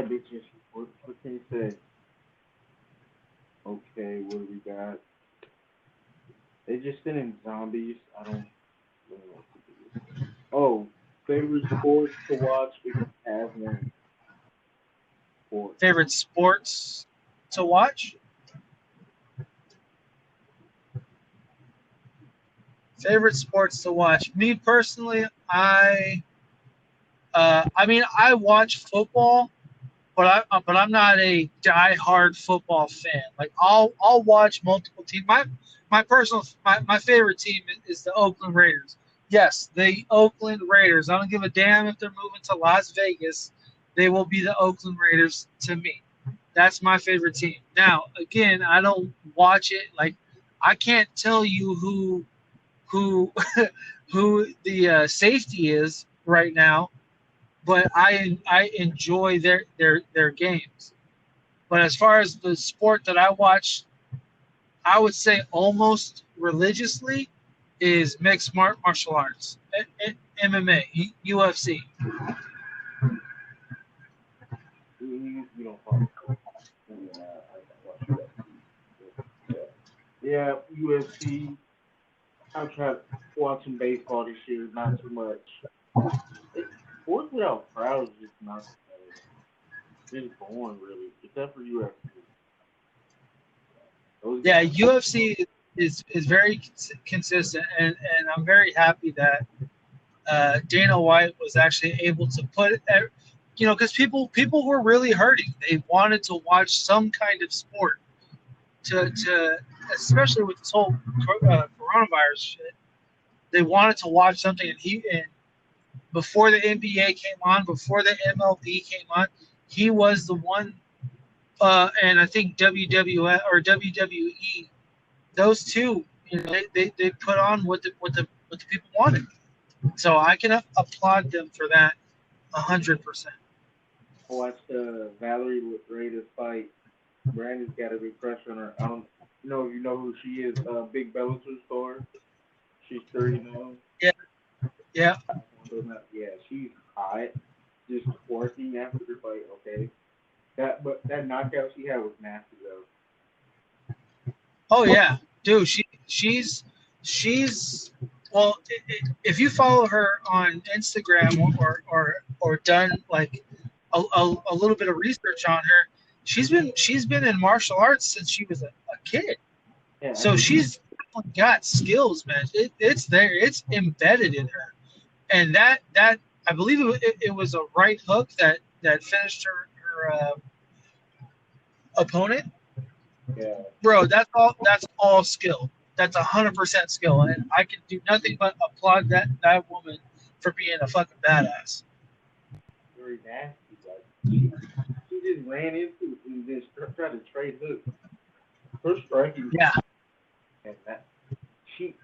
bitches. What can you say? Okay, what do we got? They just sent in zombies. I don't know what to do. Oh, favorite sports to watch if you have one. Sports. Favorite sports to watch? Favorite sports to watch? Me personally, I mean, I watch football, but I'm not a die-hard football fan. Like I'll watch multiple teams. My favorite team is the Oakland Raiders. Yes, the Oakland Raiders. I don't give a damn if they're moving to Las Vegas. They will be the Oakland Raiders to me. That's my favorite team. Now, again, I don't watch it. Like I can't tell you who who the safety is right now, but I enjoy their games. But as far as the sport that I watch, I would say almost religiously is mixed martial arts, MMA, UFC. You don't follow. Yeah, UFC. I've tried watching baseball this year, not too much. Sports without crowds is just not just boring, really, except for UFC. Yeah, UFC is very consistent, and I'm very happy that Dana White was actually able to put, because people were really hurting. They wanted to watch some kind of sport to especially with this whole coronavirus shit. They wanted to watch something, and before the NBA came on, before the MLB came on, he was the one. And I think WWF or WWE, those two, they put on what the people wanted. So I can applaud them for that 100%. I watched Valerie Raiders fight. Brandon's got a big crush on her. I don't know if you know who she is. Big Bellator star. She's 30 now. Yeah. Yeah, she's hot. Just twerking after the fight. Okay. That knockout she had was nasty though. Oh yeah, dude. She's well. If you follow her on Instagram or done like a little bit of research on her, she's been in martial arts since she was a kid. Yeah, so she's got skills, man. It's there. It's embedded in her, and that I believe it was a right hook that finished her opponent. Yeah. Bro, that's all skill. That's 100% skill, and I can do nothing but applaud that woman for being a fucking badass. Very nasty. Like she just ran into it and then tried to trade hook. Her striking. Yeah. And that she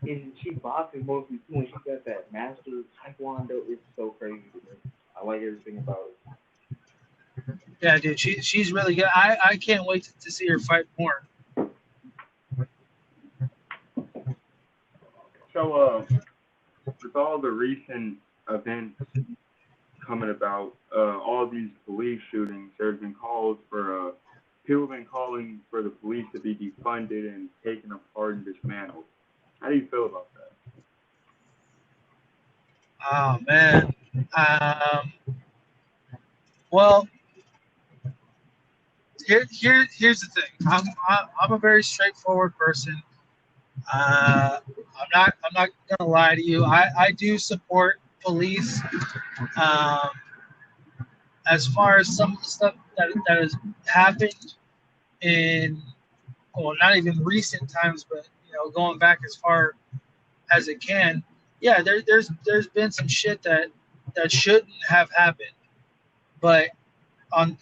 boxes mostly too, and she got that master taekwondo. It's so crazy to me. I like everything about it. Yeah, dude, she's really good. I can't wait to see her fight more. So, with all the recent events coming about, all these police shootings, there's been calls for people have been calling for the police to be defunded and taken apart and dismantled. How do you feel about that? Oh man. Well, here's the thing. I'm a very straightforward person. I'm not gonna lie to you. I do support police. As far as some of the stuff that has happened in, well, not even recent times, but going back as far as it can. Yeah, there's been some shit that shouldn't have happened, but on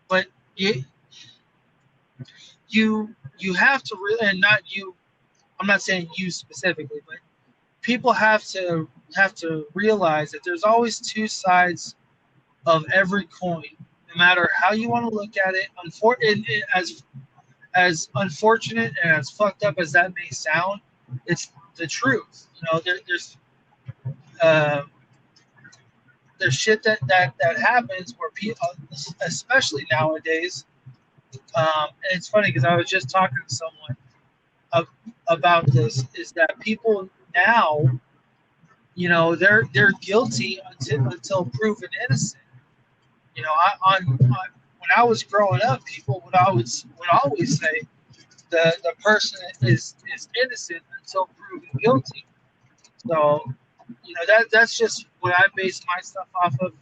but you have to really, and not you. I'm not saying you specifically, but people have to realize that there's always two sides of every coin, no matter how you want to look at it. As unfortunate and as fucked up as that may sound, it's the truth. Uh, there's shit that happens where people, especially nowadays. And it's funny because I was just talking to someone about this. Is that people now, they're guilty until proven innocent. When I was growing up, people would always say the person is innocent until proven guilty. So, that's just what I base my stuff off of.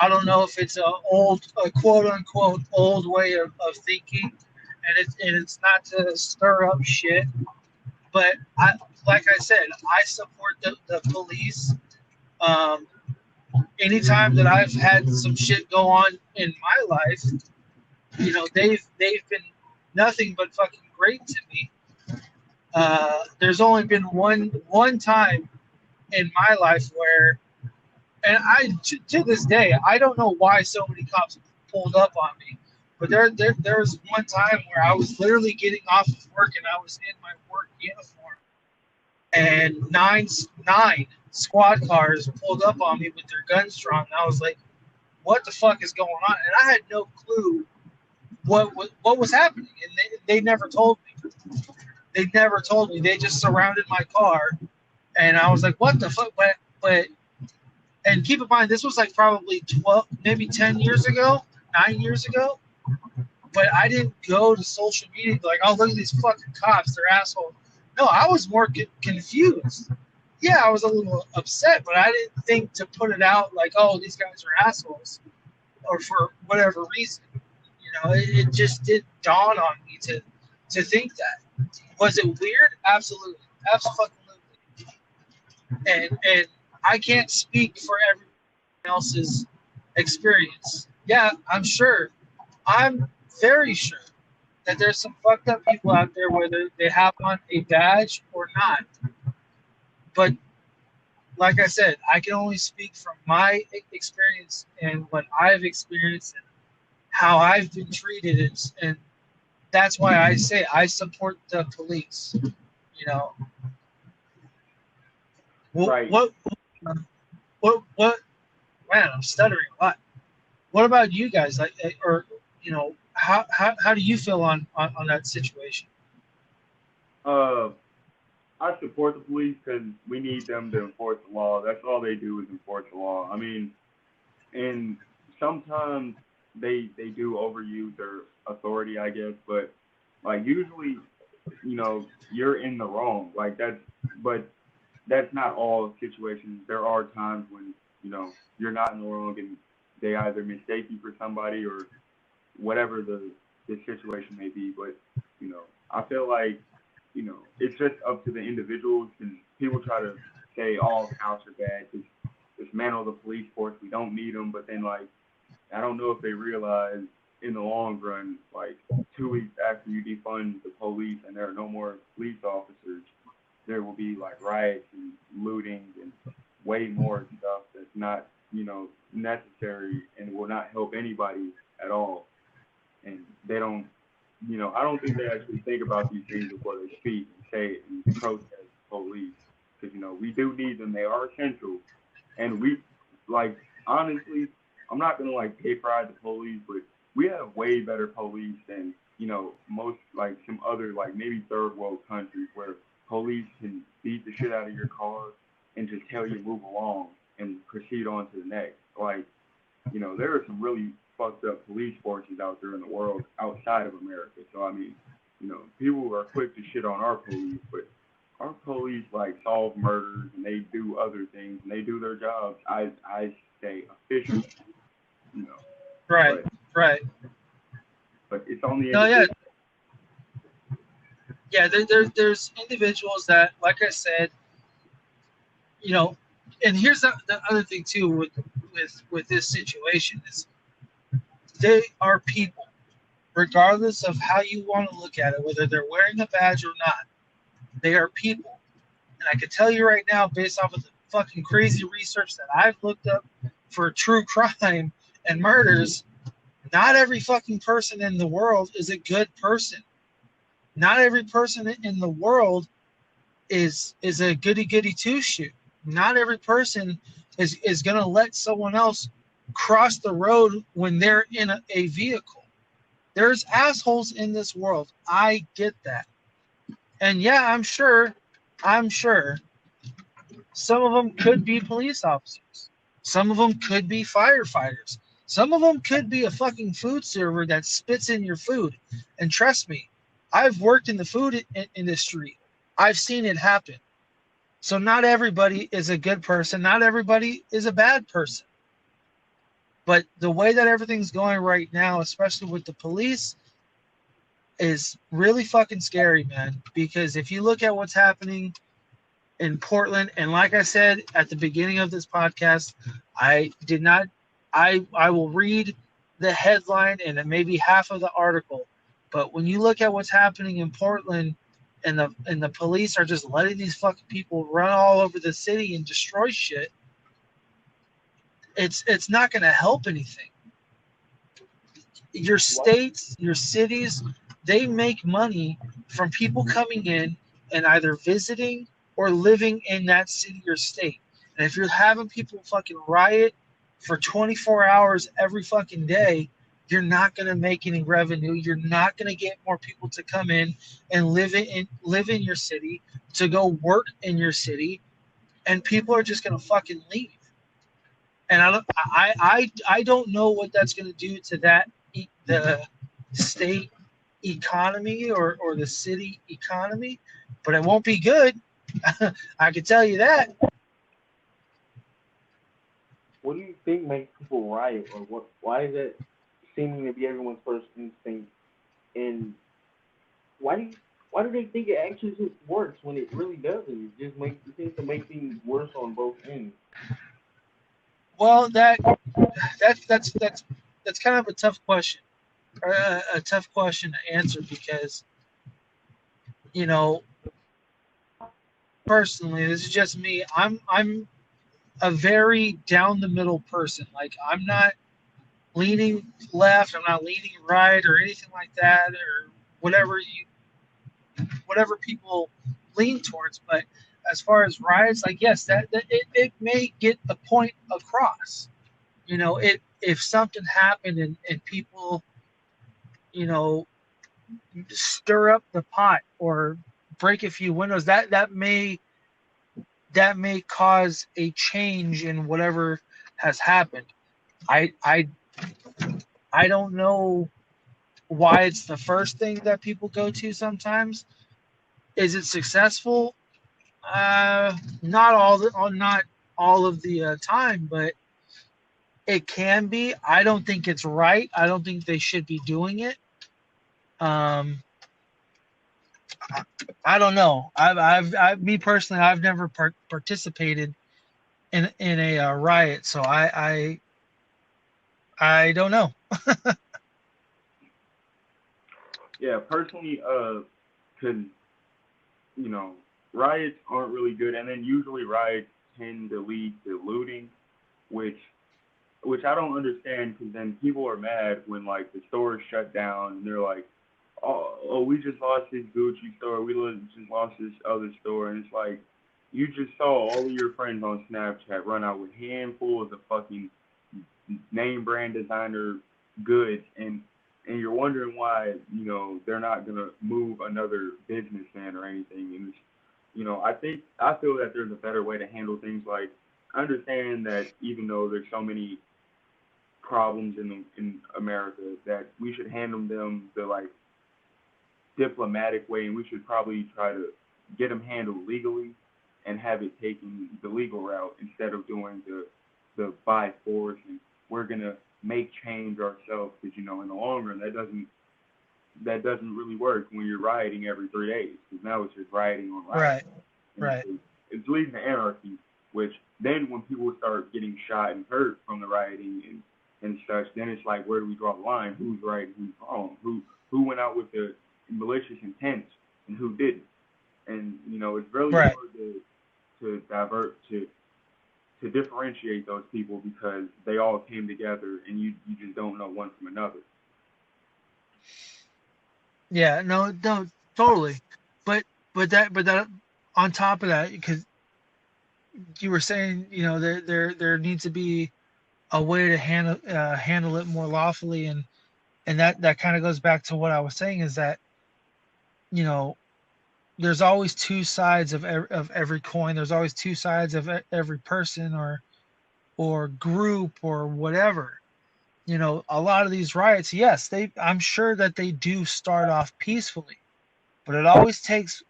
I don't know if it's a quote unquote old way of thinking, and it's not to stir up shit. But like I said, I support the police. Anytime that I've had some shit go on in my life, they've been nothing but fucking great to me. There's only been one time in my life where, and to this day, I don't know why so many cops pulled up on me, but there was one time where I was literally getting off of work and I was in my work uniform, and nine squad cars pulled up on me with their guns drawn, and I was like, "What the fuck is going on?" And I had no clue what was happening, and they never told me. They never told me. They just surrounded my car, and I was like, "What the fuck?" But and keep in mind, this was like probably 12, maybe 10 years ago, 9 years ago. But I didn't go to social media like, "Oh, look at these fucking cops, they're assholes." No, I was more confused. Yeah, I was a little upset, but I didn't think to put it out like, "Oh, these guys are assholes," or for whatever reason. It just didn't dawn on me to think that. Was it weird? Absolutely, absolutely. And I can't speak for everyone else's experience. Yeah, I'm very sure that there's some fucked up people out there, whether they have on a badge or not. But like I said, I can only speak from my experience and what I've experienced and how I've been treated, and that's why I say I support the police. Right. What? Man, I'm stuttering a lot. What about you guys? How do you feel on that situation? I support the police because we need them to enforce the law. That's all they do is enforce the law. I mean, and sometimes they do overuse their authority, I guess, but like usually, you're in the wrong. But that's not all situations. There are times when, you're not in the wrong and they either mistake you for somebody or whatever the situation may be. But, I feel like, it's just up to the individuals, and people try to say all cops are bad, just dismantle the police force, we don't need them. But then, I don't know if they realize in the long run, 2 weeks after you defund the police and there are no more police officers, there will be riots and looting and way more stuff that's not, necessary and will not help anybody at all. And they don't, I don't think they actually think about these things before they speak and say it and protest the police. Because, we do need them. They are essential. And we, honestly, I'm not going to pay pride the police, but we have way better police than, most, some other, maybe third world countries where police can beat the shit out of your car and just tell you to move along and proceed on to the next. There are some really fucked up police forces out there in the world outside of America. So, I mean, people are quick to shit on our police, but our police, solve murders and they do other things and they do their jobs, I say, efficiently, Right, right. But it's only... No, yeah. Yeah, there's individuals that, like I said, you know, and here's the other thing too with this situation is they are people, regardless of how you want to look at it, whether they're wearing a badge or not. They are people, and I can tell you right now, based off of the fucking crazy research that I've looked up for true crime and murders, not every fucking person in the world is a good person. Not every person in the world is a goody goody two shoe. Not every person is gonna let someone else cross the road when they're in a vehicle. There's assholes in this world. I get that. And yeah, I'm sure some of them could be police officers. Some of them could be firefighters. Some of them could be a fucking food server that spits in your food. And trust me, I've worked in the food industry. I've seen it happen. So not everybody is a good person. Not everybody is a bad person. But the way that everything's going right now, especially with the police, is really fucking scary, man. Because if you look at what's happening in Portland, and like I said at the beginning of this podcast, I did not. I will read the headline and maybe half of the article, but when you look at what's happening in Portland, and the police are just letting these fucking people run all over the city and destroy shit, it's not going to help anything. Your states, your cities, they make money from people coming in and either visiting or living in that city or state. And if you're having people fucking riot for 24 hours every fucking day, you're not going to make any revenue. You're not going to get more people to come in and live in your city, to go work in your city, and people are just going to fucking leave. And I don't know what that's going to do to the state economy or the city economy, but it won't be good. I can tell you that. What do you think makes people riot, or what? Why is that seeming to be everyone's first instinct? And why do you, why do they think it actually works when it really doesn't? It seems to make things worse on both ends. Well, that's kind of a tough question, or a tough question to answer because you know personally, this is just me. I'm a very down the middle person. Like I'm not leaning left, I'm not leaning right, or anything like that, or whatever people lean towards. But as far as riots, like yes, that it may get the point across. If something happened and people, you know, stir up the pot or break a few windows, that may cause a change in whatever has happened. I I I don't know why it's the first thing that people go to sometimes. Is it successful? Not all of the time, but it can be. I don't think it's right. I don't think they should be doing it. Um, I don't know. Me personally, I've never participated in a riot, so I don't know. Yeah, personally, because riots aren't really good, and then usually riots tend to lead to looting, which I don't understand. Because then people are mad when like the store is shut down, and they're like, oh, we just lost this Gucci store, just lost this other store, and it's like you just saw all of your friends on Snapchat run out with handfuls of fucking name brand designer goods, and you're wondering why they're not gonna move another business in or anything. And I feel that there's a better way to handle things. Like I understand that even though there's so many problems in America, that we should handle them the like diplomatic way, and we should probably try to get them handled legally and have it taken the legal route instead of doing the by force and we're gonna make change ourselves, because in the long run that doesn't really work when you're rioting every 3 days, because now it's just rioting on Right. rioting. Right. It's leading to anarchy, which then when people start getting shot and hurt from the rioting and such, then it's like, where do we draw the line? Who's right, who's wrong? Who went out with the malicious intent and who didn't? And it's really Right. hard to differentiate those people, because they all came together and you just don't know one from another. Yeah, no, totally. But that on top of that, because you were saying, there needs to be a way to handle it more lawfully, and that kind of goes back to what I was saying, is that there's always two sides of every coin. There's always two sides of every person or group or whatever. A lot of these riots, yes, I'm sure that they do start off peacefully, but it always takes,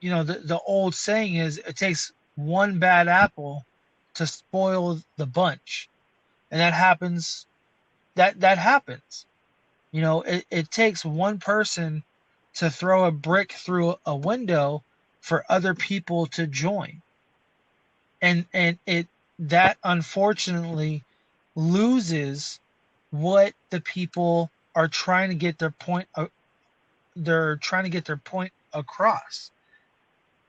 the old saying is, it takes one bad apple to spoil the bunch. And that happens. That happens. It takes one person to throw a brick through a window for other people to join. And that unfortunately loses what the people are trying to get their point. They're trying to get their point across,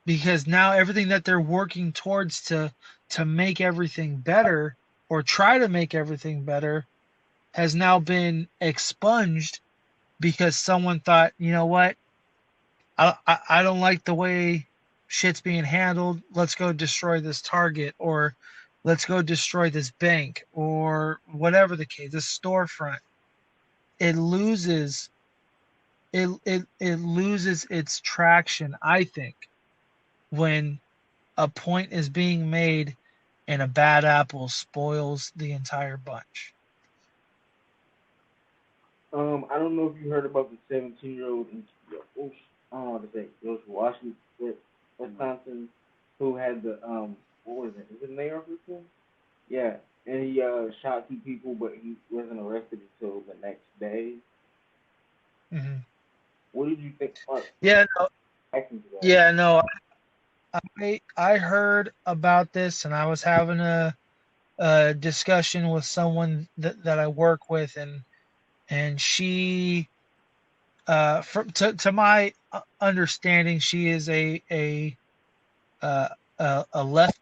because now everything that they're working towards to make everything better, or try to make everything better, has now been expunged, because someone thought, you know what, I don't like the way shit's being handled. Let's go destroy this Target, or let's go destroy this bank, or whatever the case, this storefront. It loses its traction, I think, when a point is being made and a bad apple spoils the entire bunch. I don't know if you heard about the 17-year-old in Washington, Wisconsin, who had the what was it? Is it mayor of this? Yeah, and he shot 2 people, but he wasn't arrested until the next day. Mm-hmm. What did you think? Yeah, no. I heard about this, and I was having a discussion with someone that I work with, and she, to my understanding, she is a left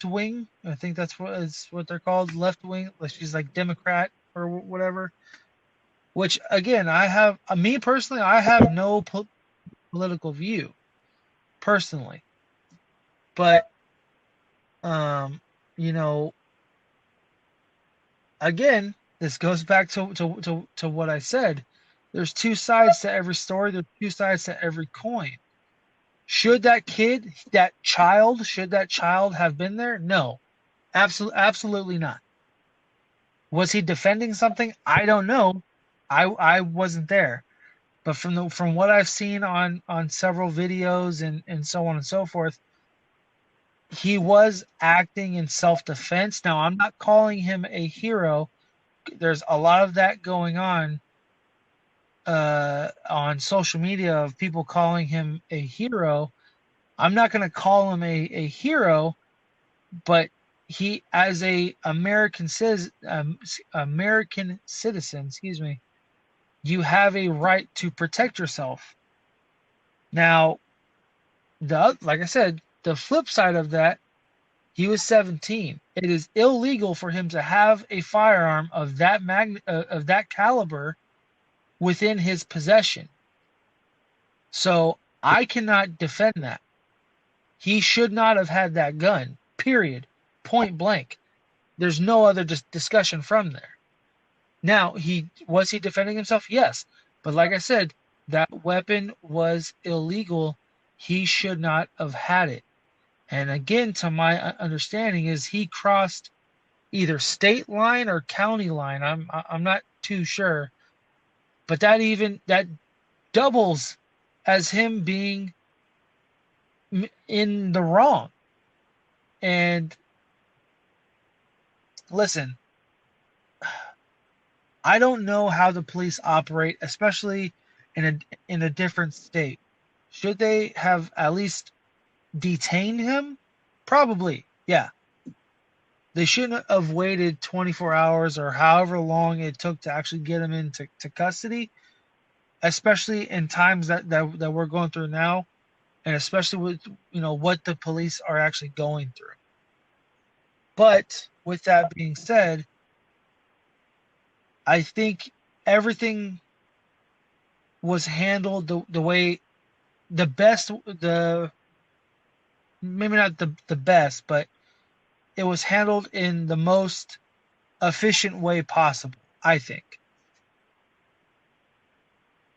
wing. I think that's what they're called, left wing. She's like Democrat or whatever. Which, again, me personally, I have no political view personally, but again, this goes back to what I said. There's two sides to every story. There's two sides to every coin. Should that child have been there? No, absolutely not. Was he defending something? I don't know. I wasn't there. But from what I've seen on several videos and so on and so forth, he was acting in self-defense. Now, I'm not calling him a hero. There's a lot of that going on social media, of people calling him a hero. I'm not going to call him a hero, but he, as a American citizen, excuse me, you have a right to protect yourself. Now, like I said, the flip side of that, he was 17. It is illegal for him to have a firearm of that caliber within his possession. So I cannot defend that. He should not have had that gun, period, point blank. There's no other discussion from there. Now, was he defending himself? Yes. But like I said, that weapon was illegal. He should not have had it. And again, to my understanding, is he crossed either state line or county line. I'm not too sure. But that doubles as him being in the wrong. And listen, I don't know how the police operate, especially in a different state. Should they have at least detained him? Probably, yeah. They shouldn't have waited 24 hours or however long it took to actually get him into custody, especially in times that we're going through now, and especially with what the police are actually going through. But with that being said, I think everything was handled the way the best, the maybe not the best, but it was handled in the most efficient way possible, I think.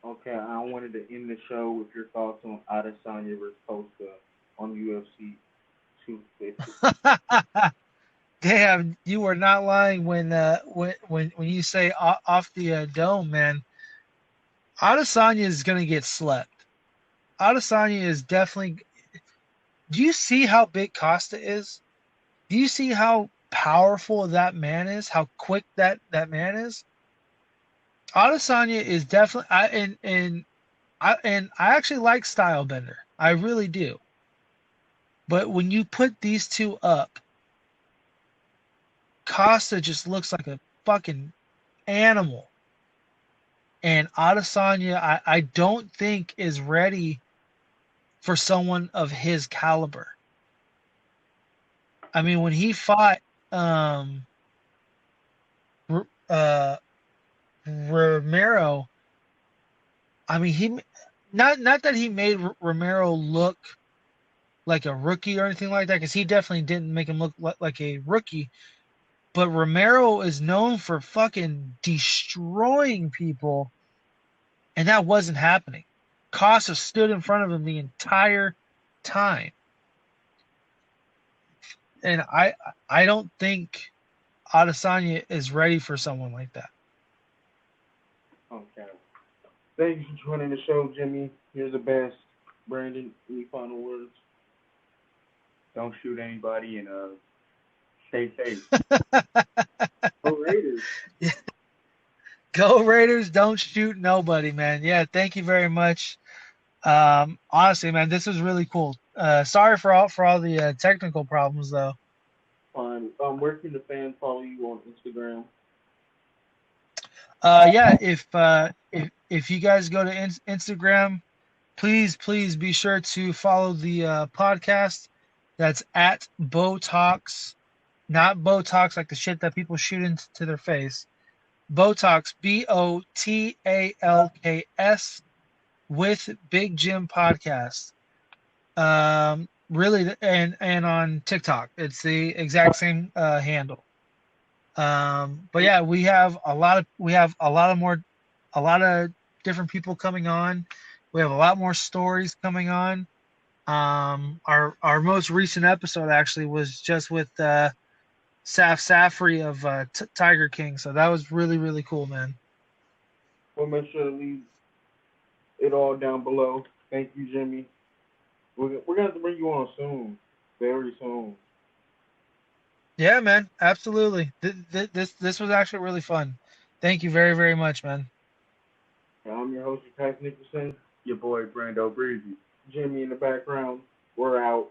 Okay, I wanted to end the show with your thoughts on Adesanya versus Costa on UFC 250. Damn, you were not lying when you say off the dome, man. Adesanya is gonna get slept. Adesanya is definitely. Do you see how big Costa is? Do you see how powerful that man is? How quick that man is? Adesanya is definitely. I actually like Stylebender. I really do. But when you put these two up, Costa just looks like a fucking animal. And Adesanya, I don't think is ready for someone of his caliber. I mean, when he fought Romero, I mean, he not that he made Romero look like a rookie or anything like that, because he definitely didn't make him look like a rookie. But Romero is known for fucking destroying people, and that wasn't happening. Costa stood in front of him the entire time. And I don't think Adesanya is ready for someone like that. Okay. Thank you for joining the show, Jimmy. You're the best. Brandon, any final words? Don't shoot anybody and stay safe. Go Raiders. Go Raiders, don't shoot nobody, man. Yeah, thank you very much. Honestly, man, this was really cool. Sorry for all the technical problems, though. Fine. Where can the fans follow you on Instagram? Yeah, if you guys go to Instagram, please be sure to follow the podcast. That's at Botox, not Botox like the shit that people shoot into their face. Botox, BOTALKS, with Big Jim Podcast. Really, and on TikTok, it's the exact same handle. But yeah, we have a lot of different people coming on. We have a lot more stories coming on. Our most recent episode actually was just with Saf Safri of Tiger King, so that was really cool, man. We'll make sure to leave it all down below. Thank you, Jimmy. We're gonna have to bring you on soon, very soon. Yeah, man, absolutely. This was actually really fun. Thank you very much, man. I'm your host, Pat Nicholson. Your boy Brando Breezy. Jimmy in the background. We're out.